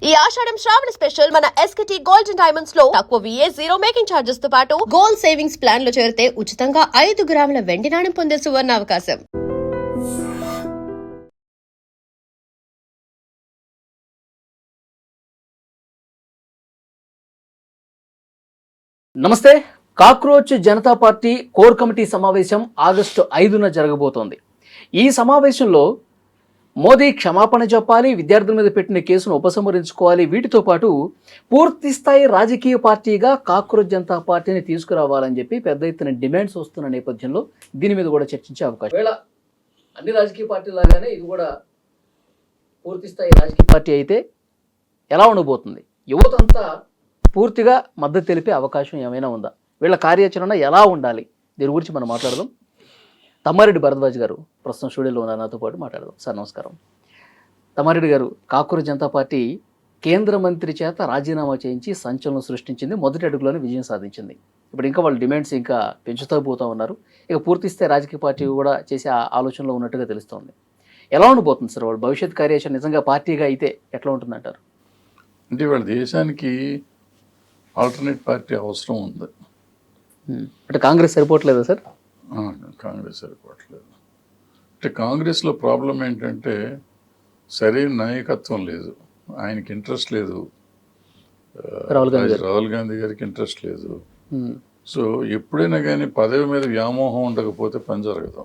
ఈ ఆషాఢం శ్రావణ స్పెషల్ మన ఎస్కేటీ gold and diamonds లో తక్కువ VA జీరో మేకింగ్ ఛార్జెస్ తో పాటు గోల్డ్ సేవింగ్స్ ప్లాన్ లో చేరితే ఉచితంగా 5 గ్రాముల వెండి నాణెం పొందే సువర్ణ అవకాశం. నమస్తే. Cockroach Janata party core committee సమావేశం ఆగస్టు 5న జరగబోతోంది. ఈ సమావేశంలో మోదీ క్షమాపణ చెప్పాలి, విద్యార్థుల మీద పెట్టిన కేసును ఉపసంహరించుకోవాలి, వీటితో పాటు పూర్తి స్థాయి రాజకీయ పార్టీగా కాక్రోచ్ జనతా పార్టీని తీసుకురావాలని చెప్పి పెద్ద ఎత్తున డిమాండ్స్ వస్తున్న నేపథ్యంలో దీని మీద కూడా చర్చించే అవకాశం. వేళ అన్ని రాజకీయ పార్టీలాగానే ఇది కూడా పూర్తి స్థాయి రాజకీయ పార్టీ అయితే ఎలా ఉండబోతుంది? యువతంతా పూర్తిగా మద్దతు తెలిపే అవకాశం ఏమైనా ఉందా? వీళ్ళ కార్యాచరణ ఎలా ఉండాలి? దీని గురించి మనం మాట్లాడదాం. తమ్మారెడ్డి భరద్వాజ్ గారు ప్రస్తుతం స్టూడియోలో ఉన్నారు, నాతో పాటు మాట్లాడదాం. సార్ నమస్కారం. తమ్మారెడ్డి గారు, కాక్రోచ్ జనతా పార్టీ కేంద్ర మంత్రి చేత రాజీనామా చేయించి సంచలనం సృష్టించింది, మొదటి అడుగులోనే విజయం సాధించింది. ఇప్పుడు ఇంకా వాళ్ళ డిమాండ్స్ ఇంకా పెంచుతూ పోతూ ఉన్నారు. ఇక పూర్తిస్తే రాజకీయ పార్టీ కూడా చేసే ఆలోచనలో ఉన్నట్టుగా తెలుస్తోంది. ఎలా ఉండబోతుంది సార్ వాళ్ళ భవిష్యత్ కార్యాచరణ? నిజంగా పార్టీగా అయితే ఎట్లా ఉంటుందంటారు? అంటే వాళ్ళ దేశానికి ఆల్టర్నేట్ పార్టీ అవసరం ఉంది. అంటే కాంగ్రెస్ సరిపోవట్లేదా సార్? కాంగ్రెస్ సరిపోవట్లేదు. అంటే కాంగ్రెస్లో ప్రాబ్లం ఏంటంటే సరైన నాయకత్వం లేదు, ఆయనకి ఇంట్రెస్ట్ లేదు, రాహుల్ గాంధీ గారికి ఇంట్రెస్ట్ లేదు. సో ఎప్పుడైనా కానీ పదవి మీద వ్యామోహం ఉండకపోతే పని జరగదు.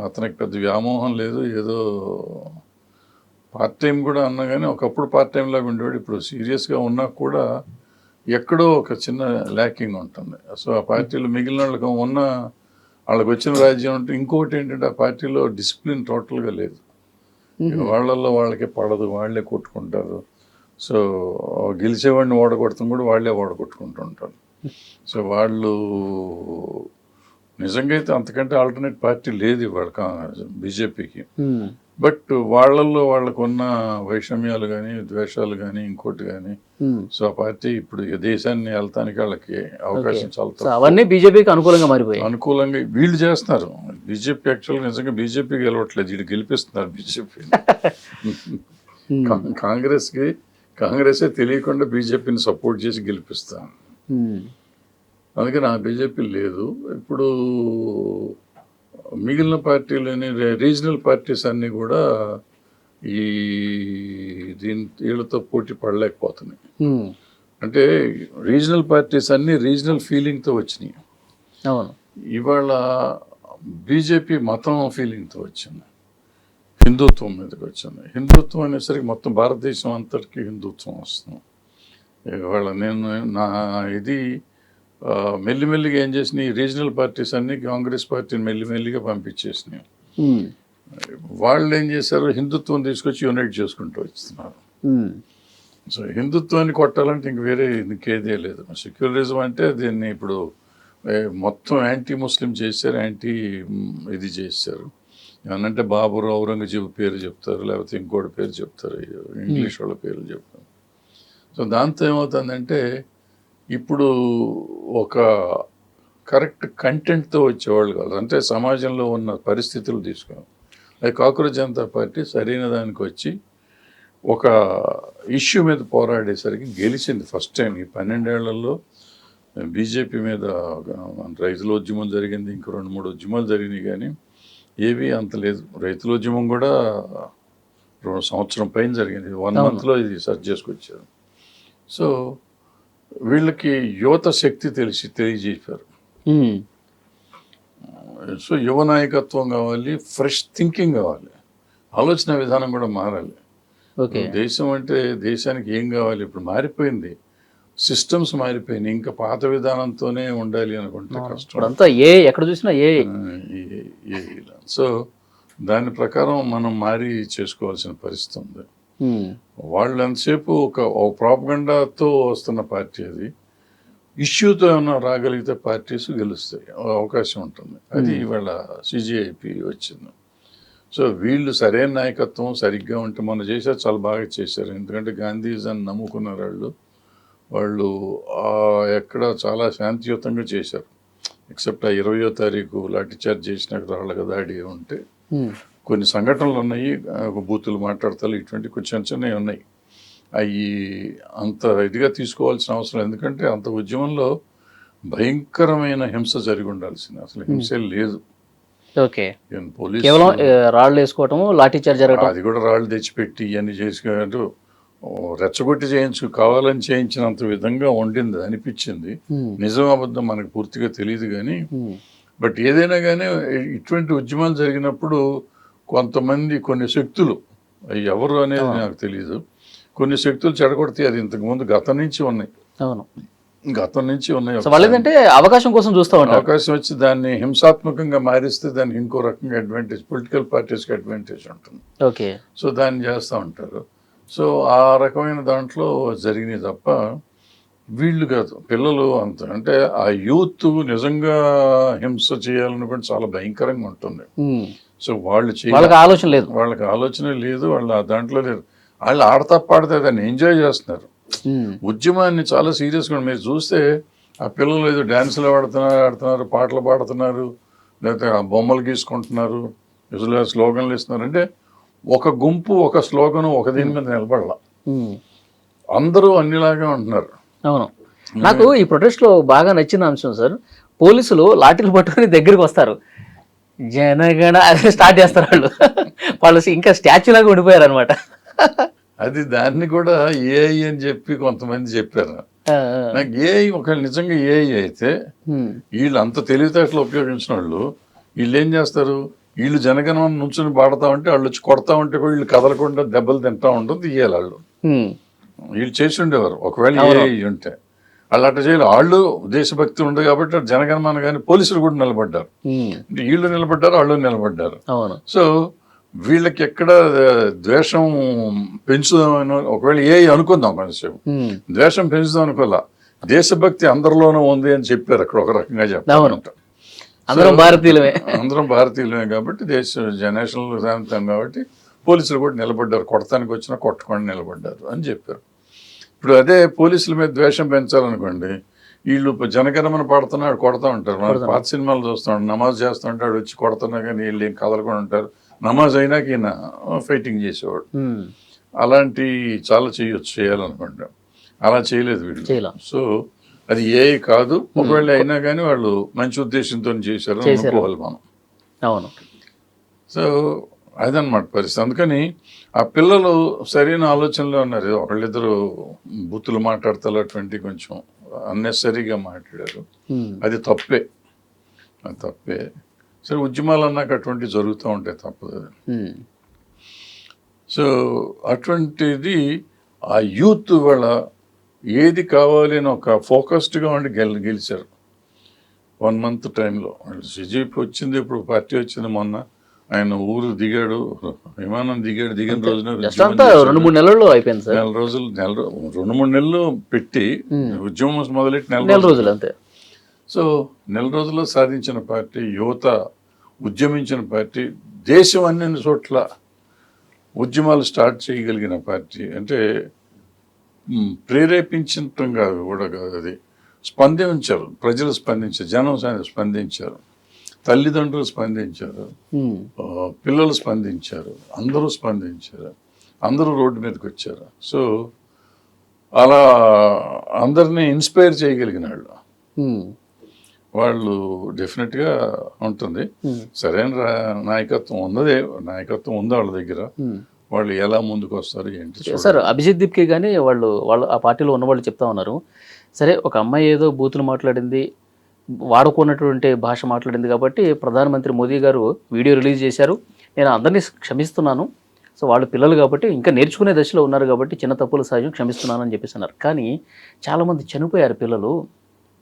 అతనికి పెద్ద వ్యామోహం లేదు, ఏదో పార్ట్ టైం కూడా అన్నా కానీ ఒకప్పుడు పార్ట్ టైం లాగా ఉండేవాడు. ఇప్పుడు సీరియస్గా ఉన్నా కూడా ఎక్కడో ఒక చిన్న ల్యాకింగ్ ఉంటుంది. సో ఆ పార్టీలో మిగిలిన వాళ్ళకి వాళ్ళకి వచ్చిన రాజ్యం అంటే ఇంకొకటి ఏంటంటే ఆ పార్టీలో డిసిప్లిన్ టోటల్గా లేదు. వాళ్ళల్లో వాళ్ళకి పడదు, వాళ్ళే కొట్టుకుంటారు. సో గెలిచేవాడిని ఓడగొడతాం కూడా వాళ్ళే ఓడగొట్టుకుంటూ ఉంటారు. సో వాళ్ళు నిజంగా అయితే అంతకంటే ఆల్టర్నేట్ పార్టీ లేదు ఇవాళ బీజేపీకి. బట్ వాళ్ళల్లో వాళ్ళకున్న వైషమ్యాలు కానీ ద్వేషాలు కానీ ఇంకోటి కానీ, సో ఆ పార్టీ ఇప్పుడు దేశాన్ని వెళ్తానికి వాళ్ళకి అవకాశం చాలా అవన్నీ బీజేపీకి అనుకూలంగా మారిపోయాయి. అనుకూలంగా వీళ్ళు చేస్తున్నారు. బీజేపీ యాక్చువల్గా నిజంగా బీజేపీ గెలవట్లేదు, వీళ్ళు గెలిపిస్తున్నారు బీజేపీ. కాంగ్రెసే తెలియకుండా బీజేపీని సపోర్ట్ చేసి గెలిపిస్తాను. అందుకని ఆ బీజేపీ లేదు. ఇప్పుడు మిగిలిన పార్టీలని రీజనల్ పార్టీస్ అన్నీ కూడా వీళ్ళతో పోటీ పడలేకపోతున్నాయి. అంటే రీజనల్ పార్టీస్ అన్నీ రీజనల్ ఫీలింగ్తో వచ్చినాయి. ఇవాళ బీజేపీ మతం ఫీలింగ్తో వచ్చింది, హిందుత్వం మీదకి వచ్చింది. హిందుత్వం అనేసరికి మొత్తం భారతదేశం అంతటికీ హిందుత్వం వస్తుంది. ఇవాళ నా ఇది మెల్లిమెల్లిగా ఏం చేసినాయి, రీజనల్ పార్టీస్ అన్ని కాంగ్రెస్ పార్టీని మెల్లిమెల్లిగా పంపించేసినాయి. వాళ్ళు ఏం చేశారు, హిందుత్వం తీసుకొచ్చి యునైట్ చేసుకుంటూ వస్తున్నారు. సో హిందుత్వాన్ని కొట్టాలంటే ఇంక వేరే ఇంకేదే లేదు. సెక్యులరిజం అంటే దీన్ని ఇప్పుడు మొత్తం యాంటీ ముస్లిం చేశారు, యాంటీ ఇది చేశారు. ఏమనంటే బాబరు, ఔరంగజేబు పేరు చెప్తారు, లేకపోతే ఇంకోటి పేరు చెప్తారు, ఇంగ్లీష్ వాళ్ళ పేర్లు చెప్తారు. సో దాంతో ఏమవుతుందంటే ఇప్పుడు ఒక కరెక్ట్ కంటెంట్తో వచ్చేవాళ్ళు కాదు, అంటే సమాజంలో ఉన్న పరిస్థితులు తీసుకున్నాం. అది కాక్రోచ్ జనతా పార్టీ సరైన దానికి వచ్చి ఒక ఇష్యూ మీద పోరాడేసరికి గెలిచింది ఫస్ట్ టైం. ఈ 12 ఏళ్లలో బీజేపీ మీద రైతుల ఉద్యమం జరిగింది, ఇంకో 2-3 ఉద్యమాలు జరిగినాయి, కానీ ఏవి అంత లేదు. రైతుల ఉద్యమం కూడా 2 సంవత్సరం పైన జరిగింది, 1 మంత్లో ఇది సర్చ్ చేసుకొచ్చారు. సో వీళ్ళకి యువత శక్తి తెలియజేశారు. సో యువ నాయకత్వం కావాలి, ఫ్రెష్ థింకింగ్ కావాలి, ఆలోచన విధానం కూడా మారాలి. దేశం అంటే దేశానికి ఏం కావాలి, ఇప్పుడు మారిపోయింది, సిస్టమ్స్ మారిపోయినాయి, ఇంకా పాత విధానంతోనే ఉండాలి అనుకుంటే కష్టం. ఎక్కడ చూసినా సో దాని ప్రకారం మనం మారి చేసుకోవాల్సిన పరిస్థితి ఉంది. వాళ్ళు ఎంతసేపు ఒక ప్రాపగండాతో వస్తున్న పార్టీ, అది ఇష్యూతో ఏమన్నా రాగలిగితే పార్టీస్ గెలుస్తాయి, అవకాశం ఉంటుంది. అది ఇవాళ సిజేఐపి వచ్చింది. సో వీళ్ళు సరైన నాయకత్వం సరిగ్గా ఉంటే మొన్న చేశారు, చాలా బాగా చేశారు. ఎందుకంటే గాంధీజాన్ని నమ్ముకున్నారు వాళ్ళు ఎక్కడ చాలా శాంతియుతంగా చేశారు. ఎక్సెప్ట్ ఆ 20వ తారీఖు లాఠీచార్జ్ చేసినాక రాళ్ళగా దాడి ఉంటే కొన్ని సంఘటనలు ఉన్నాయి, బూతులు మాట్లాడతారు, ఇటువంటి కొంచెం చిన్నవి ఉన్నాయి. అవి అంత ఇదిగా తీసుకోవాల్సిన అవసరం, ఎందుకంటే అంత ఉద్యమంలో భయంకరమైన హింస జరిగి ఉండాల్సింది, అసలు హింసే లేదు. ఓకే, పోలీసు కేవలం రాళ్ళు వేసుకోవటం, లాఠీ చార్జ్ జరగటం, అది కూడా రాళ్ళు తెచ్చిపెట్టి ఇవన్నీ చేసుకుంటూ రెచ్చగొట్టి కావాలని చేయించినంత విధంగా ఉండింది అనిపించింది. నిజం అబద్ధం మనకు పూర్తిగా తెలియదు కానీ, బట్ ఏదైనా కానీ ఇటువంటి ఉద్యమాలు జరిగినప్పుడు కొంతమంది కొన్ని శక్తులు, అవి ఎవరు అనేది నాకు తెలియదు, కొన్ని శక్తులు చెడగొడితే అది ఇంతకుముందు గతం నుంచి ఉన్నాయి. అవును, గతం నుంచి ఉన్నాయి. వాళ్ళేంటంటే అవకాశం కోసం చూస్తూ ఉంటారు. అవకాశం వచ్చి దాన్ని హింసాత్మకంగా మారిస్తే దానికి ఇంకో రకంగా అడ్వాంటేజ్, పొలిటికల్ పార్టీస్కి అడ్వాంటేజ్ ఉంటుంది. ఓకే, సో దాన్ని చేస్తూ ఉంటారు. సో ఆ రకమైన దాంట్లో జరిగినాయి తప్ప వీళ్ళు కాదు, పిల్లలు అంత. అంటే ఆ యూత్ నిజంగా హింస చేయాలనుకుంటే చాలా భయంకరంగా ఉంటుంది. సో వాళ్ళకి ఆలోచన లేదు, వాళ్ళకి ఆలోచన లేదు, వాళ్ళు ఆ దాంట్లో లేరు. వాళ్ళు ఆడతా పాడితే దాన్ని ఎంజాయ్ చేస్తున్నారు. ఉద్యమాన్ని చాలా సీరియస్గా మీరు చూస్తే ఆ పిల్లలు ఏదో డ్యాన్సులు ఆడుతున్నారు, పాటలు పాడుతున్నారు, లేకపోతే ఆ బొమ్మలు గీసుకుంటున్నారు, స్లోగన్లు ఇస్తున్నారు. అంటే ఒక గుంపు ఒక స్లోగను ఒక దీని మీద నిలబడాల, అందరూ అన్నిలాగా ఉంటున్నారు. అవును, నాకు ఈ ప్రొటెస్ట్ లో బాగా నచ్చిన అంశం సార్, పోలీసులు లాఠీలు పట్టుకుని దగ్గరికి వస్తారు, జనగణ అదే స్టార్ట్ చేస్తారు. వాళ్ళు ఇంకా స్టాచ్యూ లాగా ఉండిపోయారు అనమాట. అది దాన్ని కూడా ఏఐ అని చెప్పి కొంతమంది చెప్పారు. నాకు ఏఐ ఒకవేళ నిజంగా ఏఐ అయితే వీళ్ళు అంత తెలివితేటలు ఉపయోగించిన వాళ్ళు వీళ్ళు ఏం చేస్తారు, వీళ్ళు జనగణమని నుంచుని పాడుతూ ఉంటే వాళ్ళు వచ్చి కొడతా ఉంటే కూడా వీళ్ళు కదలకుండా దెబ్బలు తింటా ఉంటుంది, తీయాలి వాళ్ళు. వీళ్ళు చేసి ఉండేవారు ఒకవేళ ఏఐ ఉంటే. వాళ్ళు అట్లా చేయాలి. వాళ్ళు దేశభక్తి ఉంది కాబట్టి జనగణమన కానీ పోలీసులు కూడా నిలబడ్డారు. అంటే వీళ్ళు నిలబడ్డారు, వాళ్ళు నిలబడ్డారు. సో వీళ్ళకి ఎక్కడ ద్వేషం పెంచుదామని ఒకవేళ అనుకుందాం, కొంచెం ద్వేషం పెంచుదాం అనుకోలే, దేశభక్తి అందరిలోనూ ఉంది అని చెప్పారు అక్కడ ఒక రకంగా చెప్పారు. అందరం భారతీయులమే కాబట్టి నేషనల్ శాంతం కాబట్టి పోలీసులు కూడా నిలబడ్డారు, కొడతానికి వచ్చినా కొట్టకుండా నిలబడ్డారు అని చెప్పారు. ఇప్పుడు అదే పోలీసుల మీద ద్వేషం పెంచాలనుకోండి, వీళ్ళు జనగణమన పాడుతున్నాడు కొడతా ఉంటారు. మన పాత సినిమాలు చూస్తాడు, నమాజ్ చేస్తూ ఉంటాడు, వచ్చి కొడుతున్నా కానీ వీళ్ళు ఏం కదలకుండా ఉంటారు. నమాజ్ అయినాక ఈయన ఫైటింగ్ చేసేవాడు. అలాంటి చాలా చేయాలనుకుంటాం, అలా చేయలేదు వీళ్ళు. సో అది కాదు, ఒకవేళ అయినా కానీ వాళ్ళు మంచి ఉద్దేశంతో చేశారు అనుకోవాలి మనం. అవును, సో అదనమాట పరిస్థితి. అందుకని ఆ పిల్లలు సరైన ఆలోచనలో ఉన్నారు. ఒకళ్ళిద్దరు బూతులు మాట్లాడతారు, అటువంటి కొంచెం అన్నెసరీగా మాట్లాడారు, అది తప్పే, అది తప్పే. సరే ఉద్యమాలు అన్నాక అటువంటివి జరుగుతూ ఉంటాయి, తప్పదు. సో అటువంటిది ఆ యూత్ వాళ్ళ ఏది కావాలి అని ఒక ఫోకస్డ్గా ఉండి గెలిచారు 1 month టైంలో. సిజీపీ వచ్చింది, ఇప్పుడు పార్టీ వచ్చింది, మొన్న ఆయన ఊరు దిగాడు, విమానం దిగిన రోజున 2-3 నెలల్లో అయిపోయింది సార్. 2-3 నెలలు పెట్టి ఉద్యమం మొదలెట్టి 4 రోజులు అంతే. సో 4 రోజుల్లో సాధించిన పార్టీ, యువత ఉద్యమించిన పార్టీ, దేశం అన్ని చోట్ల ఉద్యమాలు స్టార్ట్ చేయగలిగిన పార్టీ. అంటే ప్రేరేపించటం కాదు కూడా కాదు, అది స్పందించారు, ప్రజలు స్పందించారు, జనం స్పందించారు, తల్లిదండ్రులు స్పందించారు, పిల్లలు స్పందించారు, అందరూ స్పందించారు, అందరూ రోడ్డు మీదకి వచ్చారు. సో అలా అందరినీ ఇన్స్పైర్ చేయగలిగిన వాళ్ళు డెఫినెట్గా ఉంటుంది. సరైన నాయకత్వం ఉంది వాళ్ళ దగ్గర. వాళ్ళు ఎలా ముందుకు వస్తారు ఏంటి సార్. అభిజిత్ దీప్కి కానీ వాళ్ళు ఆ పార్టీలో ఉన్నవాళ్ళు చెప్తా ఉన్నారు, సరే ఒక అమ్మాయి ఏదో బూతులు మాట్లాడింది, వాడుకున్నటువంటి భాష మాట్లాడింది కాబట్టి ప్రధానమంత్రి మోదీ గారు వీడియో రిలీజ్ చేశారు, నేను అందరినీ క్షమిస్తున్నాను, సో వాళ్ళు పిల్లలు కాబట్టి ఇంకా నేర్చుకునే దశలో ఉన్నారు కాబట్టి చిన్న తప్పులు సహజం, క్షమిస్తున్నాను అని చెప్పేసి అన్నారు. కానీ చాలామంది చనిపోయారు పిల్లలు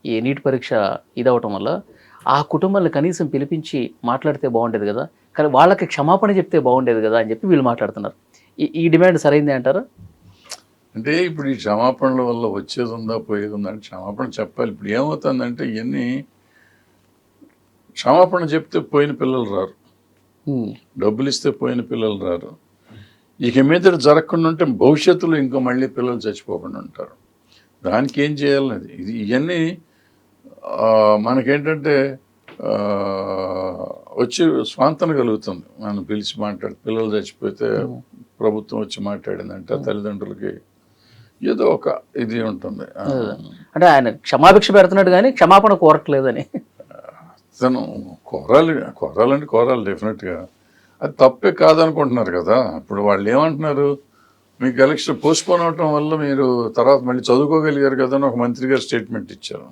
ఈ నీట్ పరీక్ష ఇదవటం వల్ల. ఆ కుటుంబాన్ని కనీసం పిలిపించి మాట్లాడితే బాగుండేది కదా, కానీ వాళ్ళకి క్షమాపణ చెప్తే బాగుండేది కదా అని చెప్పి వీళ్ళు మాట్లాడుతున్నారు. ఈ డిమాండ్ సరైంది అంటారా? అంటే ఇప్పుడు ఈ క్షమాపణల వల్ల వచ్చేది ఉందా పోయేది ఉందా అంటే క్షమాపణ చెప్పాలి. ఇప్పుడు ఏమవుతుందంటే ఇవన్నీ క్షమాపణ చెప్తే పోయిన పిల్లలు రారు, డబ్బులు ఇస్తే పోయిన పిల్లలు రారు. ఇక మీద జరగకుండా ఉంటే భవిష్యత్తులో ఇంకో మళ్ళీ పిల్లలు చచ్చిపోకుండా ఉంటారు. దానికి ఏం చేయాలనేది ఇవన్నీ మనకేంటంటే వచ్చి స్వాంతన కలుగుతుంది. మనం పిలిచి పిల్లలు చచ్చిపోతే ప్రభుత్వం వచ్చి మాట్లాడిందంటే తల్లిదండ్రులకి ఏదో ఒక ఇది ఉంటుంది. అంటే ఆయన క్షమాభిక్ష పెడుతున్నాడు కానీ క్షమాపణ కోరట్లేదని. తను కోరాలి డెఫినెట్గా. అది తప్పే కాదనుకుంటున్నారు కదా. ఇప్పుడు వాళ్ళు ఏమంటున్నారు, మీకు ఎలక్షన్ పోస్ట్పోన్ అవటం వల్ల మీరు తర్వాత మళ్ళీ చదువుకోగలిగారు కదా అని ఒక మంత్రి గారు స్టేట్మెంట్ ఇచ్చారు.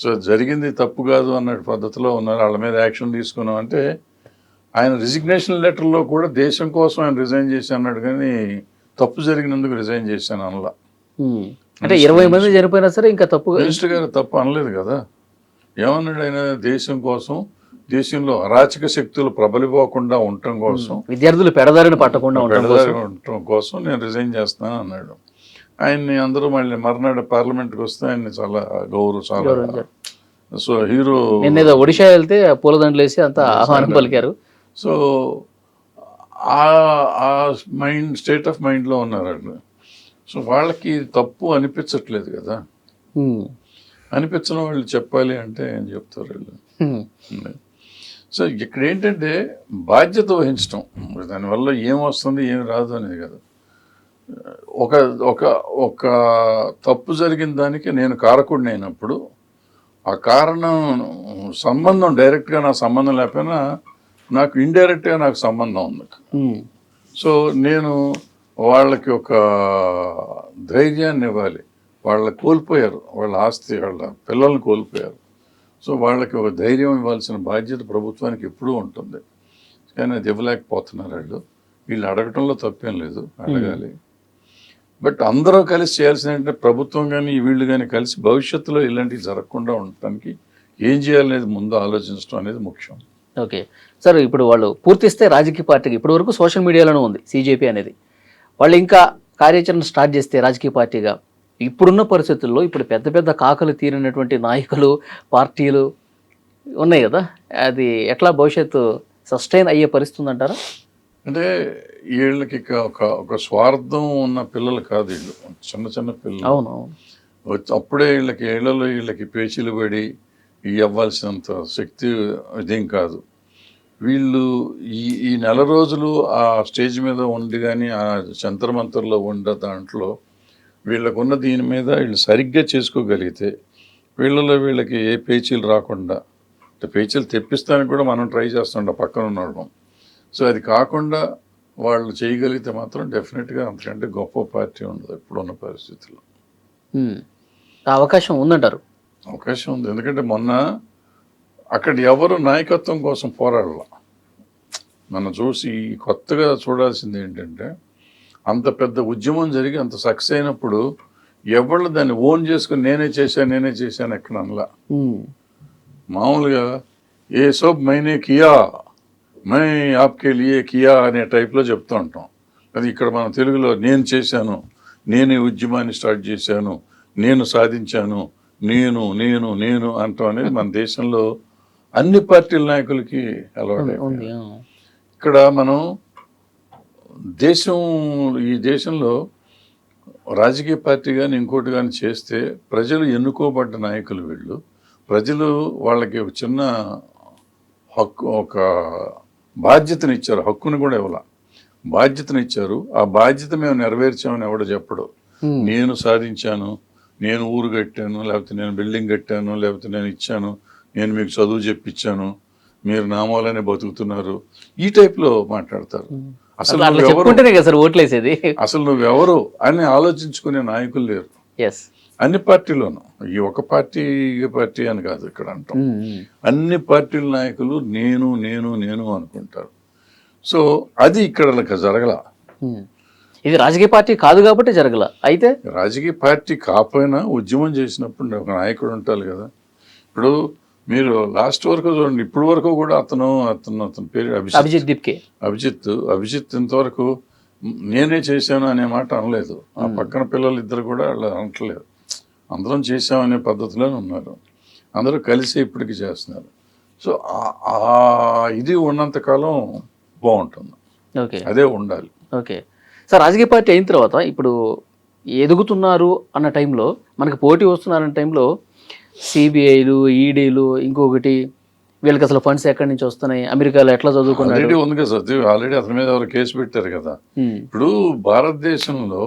సో జరిగింది తప్పు కాదు అన్న పద్ధతిలో ఉన్నారు. వాళ్ళ మీద యాక్షన్ తీసుకున్నాం అంటే ఆయన రిజిగ్నేషన్ లెటర్లో కూడా దేశం కోసం ఆయన రిజైన్ చేసి అన్నాడు కానీ తప్పు జరిగినందుకు రిజైన్ చేశాను అనలా. అంటే 20 మంది చనిపోయినా సరే ఇంకా తప్పు మినిస్టర్ గారు తప్పు అనలేదు కదా. ఏమన్నాడు ఆయన, దేశం కోసం, దేశంలో అరాచక శక్తులు ప్రబలిపోకుండా ఉండటం కోసం, విద్యార్థులు పెడదారిని పట్టకుండా ఉండటం కోసం నేను రిజైన్ చేస్తాను అన్నాడు. ఆయన్ని అందరూ మళ్ళీ మర్నాడు పార్లమెంట్కి వస్తే ఆయన్ని చాలా చాలా సో హీరో. నిన్న ఒడిషా వెళ్తే పూలదండలు వేసి అంత ఆహ్వానం పలికారు. సో ఆ స్టేట్ ఆఫ్ మైండ్లో ఉన్నారు వాళ్ళు. సో వాళ్ళకి తప్పు అనిపించట్లేదు కదా. అనిపించిన వాళ్ళు చెప్పాలి అంటే ఏం చెప్తారు వీళ్ళు. సో ఇక్కడ ఏంటంటే బాధ్యత వహించడం, దానివల్ల ఏం వస్తుంది ఏం రాదు అనేది కదా. ఒక ఒక ఒక తప్పు జరిగిన దానికి నేను కారకుడిని అయినప్పుడు ఆ కారణం సంబంధం డైరెక్ట్గా నా సంబంధం లేకపోయినా నాకు ఇండైరెక్ట్గా నాకు సంబంధం ఉంది. సో నేను వాళ్ళకి ఒక ధైర్యాన్ని ఇవ్వాలి. వాళ్ళ కోల్పోయారు, వాళ్ళ ఆస్తి, వాళ్ళ పిల్లల్ని కోల్పోయారు. సో వాళ్ళకి ఒక ధైర్యం ఇవ్వాల్సిన బాధ్యత ప్రభుత్వానికి ఎప్పుడూ ఉంటుంది. కానీ అది ఇవ్వలేకపోతున్నారు వీళ్ళు అడగటంలో తప్పేం లేదు, అడగాలి. బట్ అందరూ కలిసి చేయాల్సిన ఏంటంటే ప్రభుత్వం కానీ వీళ్ళు కానీ కలిసి భవిష్యత్తులో ఇలాంటివి జరగకుండా ఉండటానికి ఏం చేయాలనేది ముందు ఆలోచించడం అనేది ముఖ్యం. ఓకే సార్, ఇప్పుడు వాళ్ళు పూర్తిస్తే రాజకీయ పార్టీకి ఇప్పటి వరకు సోషల్ మీడియాలోనే ఉంది సిజేపీ అనేది. వాళ్ళు ఇంకా కార్యాచరణ స్టార్ట్ చేస్తే రాజకీయ పార్టీగా ఇప్పుడున్న పరిస్థితుల్లో ఇప్పుడు పెద్ద పెద్ద కాకలు తీరినటువంటి నాయకులు పార్టీలు ఉన్నాయి కదా, అది ఎట్లా భవిష్యత్తు సస్టైన్ అయ్యే పరిస్థితి అంటారా? అంటే వీళ్ళకి ఒక స్వార్థం ఉన్న పిల్లలు కాదు వీళ్ళు, చిన్న చిన్న పిల్లలు. అవును, అప్పుడే వీళ్ళకి పేచీలు పడి ఇవ్వాల్సినంత శక్తి ఇదేం కాదు. వీళ్ళు ఈ నెల రోజులు ఆ స్టేజ్ మీద ఉండి కానీ ఆ జంతర్మంతర్లో ఉండే దాంట్లో వీళ్ళకున్న దీని మీద వీళ్ళు సరిగ్గా చేసుకోగలిగితే వీళ్ళకి ఏ పేచీలు రాకుండా, అంటే పేచీలు తెప్పిస్తానికి కూడా మనం ట్రై చేస్తుంటాం పక్కన ఉండడం. సో అది కాకుండా వాళ్ళు చేయగలిగితే మాత్రం డెఫినెట్గా అంతకంటే గొప్ప పార్టీ ఉండదు ఇప్పుడున్న పరిస్థితుల్లో. అవకాశం ఉందంటారు? అవకాశం ఉంది. ఎందుకంటే మొన్న అక్కడ ఎవరు నాయకత్వం కోసం పోరాడాల. మనం చూసి కొత్తగా చూడాల్సింది ఏంటంటే అంత పెద్ద ఉద్యమం జరిగి అంత సక్సెస్ అయినప్పుడు ఎవళ్ళు దాన్ని ఓన్ చేసుకుని నేనే చేశాను ఎక్కడ అనలా. మామూలుగా ఏ sub Maine Kia my Aapke Liye Kia అనే టైప్లో చెప్తూ ఉంటాం. అది ఇక్కడ మన తెలుగులో నేను చేశాను, నేనే ఉద్యమాన్ని స్టార్ట్ చేశాను, నేను సాధించాను, నేను నేను నేను అంటాం అనేది మన దేశంలో అన్ని పార్టీల నాయకులకి అలవాటు. ఇక్కడ మనం ఈ దేశంలో రాజకీయ పార్టీ కానీ ఇంకోటి కానీ చేస్తే ప్రజలు ఎన్నుకోబడ్డ నాయకులు వీళ్ళు. ప్రజలు వాళ్ళకి ఒక చిన్న హక్కు, ఒక బాధ్యతనిచ్చారు, హక్కుని కూడా ఇవ్వాల, బాధ్యతనిచ్చారు. ఆ బాధ్యత మేము నెరవేర్చామని ఎవడో చెప్పడు. నేను సాధించాను, నేను ఊరు కట్టాను, లేకపోతే నేను బిల్డింగ్ కట్టాను, లేకపోతే నేను ఇచ్చాను, నేను మీకు చదువు చెప్పించాను, మీరు నామాలనే బతుకుతున్నారు, ఈ టైప్లో మాట్లాడతారు. అసలు నువ్వెవరు అని ఆలోచించుకునే నాయకులు లేరు అన్ని పార్టీలోనూ. ఈ ఒక పార్టీ అని కాదు ఇక్కడ అంటాం, అన్ని పార్టీల నాయకులు నేను నేను నేను అనుకుంటారు. సో అది ఇక్కడ జరగల. ఇది రాజకీయ పార్టీ కాదు కాబట్టి జరగల. అయితే రాజకీయ పార్టీ కాకపోయినా ఉద్యమం చేసినప్పుడు ఒక నాయకుడు ఉంటారు కదా. ఇప్పుడు మీరు లాస్ట్ వరకు చూడండి, ఇప్పుడు వరకు కూడా అతను పేరు అభిజిత్ ఇంతవరకు నేనే చేశాను అనే మాట అనలేదు. ఆ పక్కన పిల్లలు ఇద్దరు కూడా అలా అనట్లేదు. అందరం చేశామనే పద్ధతిలోనే ఉన్నారు. అందరూ కలిసి ఇప్పటికీ చేస్తున్నారు. సో ఇది ఉన్నంతకాలం బాగుంటుంది. అదే ఉండాలి. ఓకే సార్, రాజకీయ పార్టీ అయిన తర్వాత ఇప్పుడు ఎదుగుతున్నారు అన్న టైంలో, మనకి పోటీ వస్తున్నారన్న టైంలో సిబిఐలు, ఈడీలు, ఇంకొకటి వీళ్ళకి అసలు ఫండ్స్ ఎక్కడి నుంచి వస్తున్నాయి, అమెరికాలో ఎట్లా చదువుకున్నాడు ఉంది కదా సార్. ఆల్రెడీ అతని మీద ఎవరు కేసు పెట్టారు కదా. ఇప్పుడు భారతదేశంలో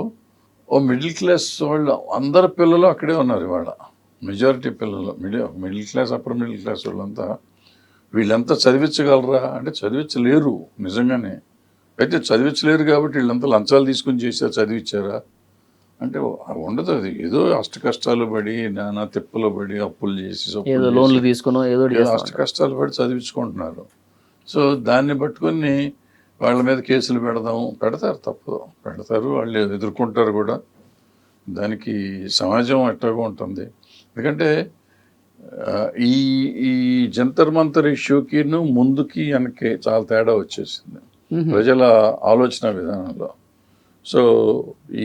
ఓ మిడిల్ క్లాస్ వాళ్ళు అందరు పిల్లలు అక్కడే ఉన్నారు ఇవాళ. మెజారిటీ పిల్లలు middle class, upper middle class వాళ్ళంతా వీళ్ళంతా చదివించగలరా అంటే చదివించలేరు నిజంగానే. అయితే చదివించలేరు కాబట్టి వీళ్ళంతా లంచాలు తీసుకుని చేశారు, చదివించారా అంటే ఉండదు. అది ఏదో అష్ట కష్టాలు పడి, నానా తిప్పలు పడి, అప్పులు చేసి, ఏదో లోన్లు తీసుకునో ఏదో అష్ట కష్టాలు పడి చదివించుకుంటున్నారు. సో దాన్ని పట్టుకొని వాళ్ళ మీద కేసులు పెడతారు, తప్పు పెడతారు, వాళ్ళు ఎదుర్కొంటారు కూడా. దానికి సమాజం ఎట్లాగో ఉంటుంది. ఎందుకంటే ఈ ఈ జంతర్ మంతర్ ఇష్యూకి ముందుకి వెనక్కి చాలా తేడా వచ్చేసింది ప్రజల ఆలోచన విధానంలో. సో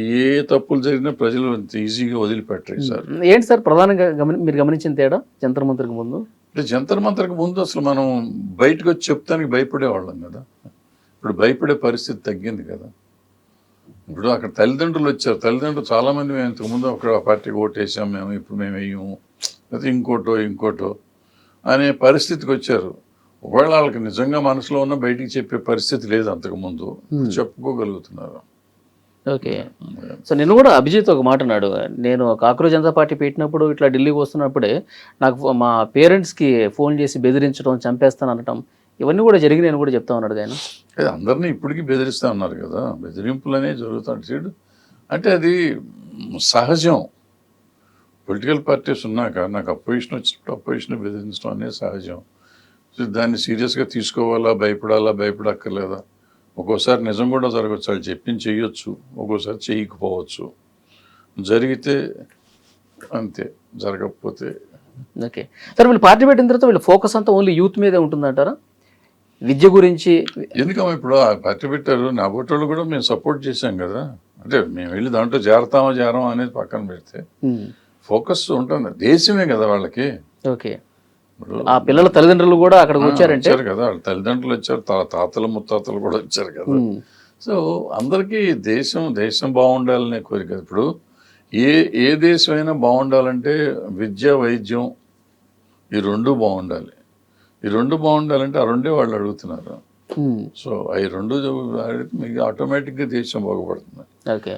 ఏ తప్పులు జరిగినా ప్రజలు అంత ఈజీగా వదిలిపెట్టరు సార్. ఏంటి సార్ ప్రధానంగా మీరు గమనించిన తేడా జంతర్ మంతర్కి ముందు? అంటే జంతర్ మంతర్కి ముందు అసలు మనం బయటకు వచ్చి చెప్తానికి భయపడేవాళ్ళం కదా. ఇప్పుడు భయపడే పరిస్థితి తగ్గింది కదా. ఇప్పుడు అక్కడ తల్లిదండ్రులు వచ్చారు, తల్లిదండ్రులు చాలామంది మేము ఇంతకుముందు ఒక పార్టీకి ఓటేసాం, ఇప్పుడు మేము వేయము, లేకపోతే ఇంకోటో అనే పరిస్థితికి వచ్చారు. ఒకవేళ వాళ్ళకి నిజంగా మనసులో ఉన్న బయటికి చెప్పే పరిస్థితి లేదు, అంతకుముందు చెప్పుకోగలుగుతున్నారు. ఓకే. సో నేను కూడా అభిజిత్ ఒక మాట అన్నాడు, నేను కాక్రోజ్ జనతా పార్టీ పెట్టినప్పుడు ఇట్లా ఢిల్లీకి వస్తున్నప్పుడే నాకు మా పేరెంట్స్కి ఫోన్ చేసి బెదిరించడం, చంపేస్తాను అనటం, ఇవన్నీ కూడా జరిగినాయని కూడా చెప్తా ఉన్నాడు ఆయన. అందరినీ ఇప్పటికీ బెదిరిస్తూ ఉన్నారు కదా, బెదిరింపులు అనేవి జరుగుతాయి. అంటే అది సహజం. పొలిటికల్ పార్టీస్ ఉన్నాక నాకు అపోజిషన్ వచ్చినప్పుడు అపోజిషన్ బెదిరించడం అనేది సహజం. దాన్ని సీరియస్గా తీసుకోవాలా, భయపడక్కర్లేదా? ఒక్కోసారి నిజం కూడా జరగచ్చు, వాళ్ళు చెప్పింది చేయొచ్చు, ఒక్కోసారి చేయకపోవచ్చు. జరిగితే అంతే, జరగకపోతే. ఓకే సార్, వీళ్ళు పార్టీ పెట్టిన తర్వాత వీళ్ళ ఫోకస్ అంతా ఓన్లీ యూత్ మీదే ఉంటుందంటారా? విద్య గురించి ఎందుకమ్మా ఇప్పుడు ఆ పార్టీ పెట్టారు, నా బోటోళ్ళు కూడా మేము సపోర్ట్ చేశాం కదా. అంటే మేము వెళ్ళి దాంట్లో చేరమా అనేది పక్కన పెడితే ఫోకస్ ఉంటుంది, దేశమే కదా వాళ్ళకి. ఓకే. ఆ పిల్లల తల్లిదండ్రులు కూడా అక్కడికి వచ్చారు కదా, వాళ్ళ తల్లిదండ్రులు వచ్చారు, తాతలు ముత్తాతలు కూడా వచ్చారు కదా. సో అందరికీ దేశం బాగుండాలనే కోరిక. ఇప్పుడు ఏ దేశం అయినా బాగుండాలంటే విద్య, వైద్యం ఈ రెండు బాగుండాలి. ఈ రెండు బాగుండాలంటే ఆ రెండే వాళ్ళు అడుగుతున్నారు. సో అవి రెండు మీకు ఆటోమేటిక్గా దేశం బాగుపడుతుంది. ఓకే.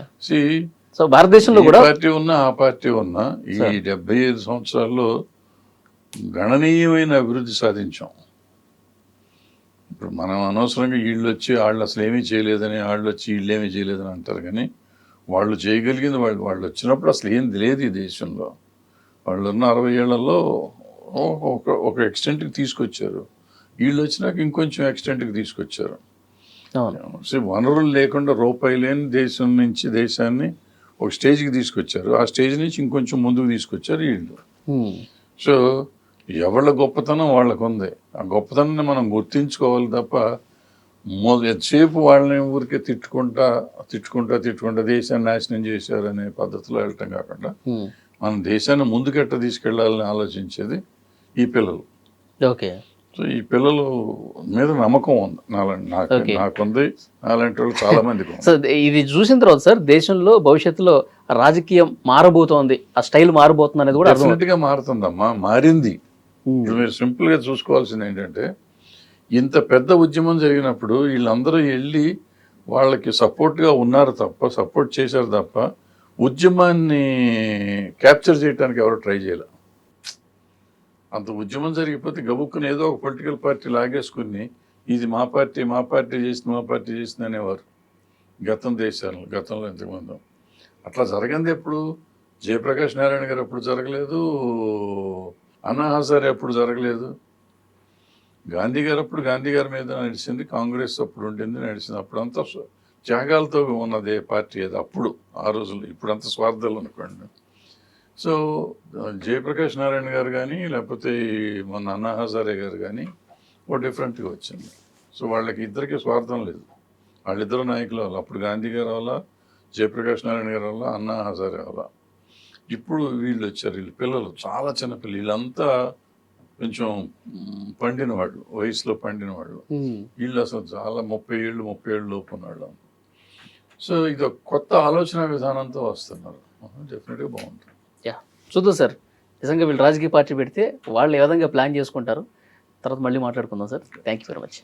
సో భారతదేశంలో కూడా పార్టీ ఉన్నా ఆ పార్టీ ఉన్నా ఈ 75 సంవత్సరాల్లో గణనీయమైన అభివృద్ధి సాధించాం. ఇప్పుడు మనం అనవసరంగా వీళ్ళు వచ్చి వాళ్ళు అసలు ఏమీ చేయలేదని, వాళ్ళు వచ్చి వీళ్ళేమీ చేయలేదని అంటారు. కానీ వాళ్ళు చేయగలిగింది వాళ్ళు వచ్చినప్పుడు అసలు ఏం లేదు ఈ దేశంలో. వాళ్ళు ఉన్న 60 ఏళ్లలో ఒక ఎక్స్టెంట్కి తీసుకొచ్చారు, వీళ్ళు వచ్చినాక ఇంకొంచెం ఎక్స్టెంట్కి తీసుకొచ్చారు. వనరులు లేకుండా రూపాయి లేని దేశం నుంచి దేశాన్ని ఒక స్టేజ్కి తీసుకొచ్చారు, ఆ స్టేజ్ నుంచి ఇంకొంచెం ముందుకు తీసుకొచ్చారు వీళ్ళు. సో ఎవళ్ళ గొప్పతనం వాళ్ళకు ఉంది, ఆ గొప్పతనాన్ని మనం గుర్తించుకోవాలి తప్ప ఎంతసేపు వాళ్ళని ఊరికే తిట్టుకుంటా దేశాన్ని నాశనం చేశారు అనే పద్ధతిలో వెళ్ళటం కాకుండా మన దేశాన్ని ముందుకెట్ట తీసుకెళ్లాలని ఆలోచించేది ఈ పిల్లలు. ఓకే. సో ఈ పిల్లల మీద నమ్మకం ఉంది, నాకుంది, అలాంటి వాళ్ళు చాలా మందికి. సో ఇది చూసిన తర్వాత సార్ దేశంలో భవిష్యత్తులో రాజకీయం మారబోతోంది, ఆ స్టైల్ మారబోతుంది అనేది కూడా డెఫినెట్గా మారుతుందమ్మా, మారింది. ఇప్పుడు మీరు సింపుల్గా చూసుకోవాల్సింది ఏంటంటే, ఇంత పెద్ద ఉద్యమం జరిగినప్పుడు వీళ్ళందరూ వెళ్ళి వాళ్ళకి సపోర్ట్గా ఉన్నారు తప్ప, సపోర్ట్ చేశారు తప్ప ఉద్యమాన్ని క్యాప్చర్ చేయడానికి ఎవరు ట్రై చేయలే. అంత ఉద్యమం జరిగిపోతే గబుక్కుని ఏదో ఒక పొలిటికల్ పార్టీ లాగేసుకుని ఇది మా పార్టీ చేసింది అనేవారు గతంలో ఎంతమంది. అట్లా జరగంది ఎప్పుడు? జయప్రకాష్ నారాయణ గారు ఎప్పుడు జరగలేదు, అన్నా హజారే ఎప్పుడు జరగలేదు, గాంధీ గారి మీద నడిచింది, కాంగ్రెస్ అప్పుడు ఉండింది, నడిచింది. అప్పుడంతా త్యాగాలతో ఉన్నదే పార్టీ అది అప్పుడు, ఆ రోజుల్లో. ఇప్పుడంతా స్వార్థాలు అనుకోండి. సో జయప్రకాష్ నారాయణ గారు కానీ లేకపోతే మొన్న అన్నా హజారే గారు కానీ ఓ డిఫరెంట్గా వచ్చింది. సో వాళ్ళకి ఇద్దరికి స్వార్థం లేదు, వాళ్ళిద్దరు నాయకుల వల్ల. అప్పుడు గాంధీ గారి వల్ల, జయప్రకాష్ నారాయణ గారి వల్ల, అన్నా హజారే వల్ల. ఇప్పుడు వీళ్ళు వచ్చారు, వీళ్ళు పిల్లలు చాలా చిన్న పిల్లలు, వీళ్ళంతా కొంచెం పండిన వాళ్ళు, వయసులో పండిన వాళ్ళు. వీళ్ళు అసలు చాలా 30 ఏళ్ళు లోపు ఉన్నాళ్ళు. సో ఇది ఒక కొత్త ఆలోచన విధానంతో వస్తున్నారు, డెఫినెట్గా బాగుంటుంది. చూద్దాం సార్, నిజంగా వీళ్ళు రాజకీయ పార్టీ పెడితే వాళ్ళు ఏ విధంగా ప్లాన్ చేసుకుంటారు తర్వాత మళ్ళీ మాట్లాడుకుందాం sir. Thank you very much.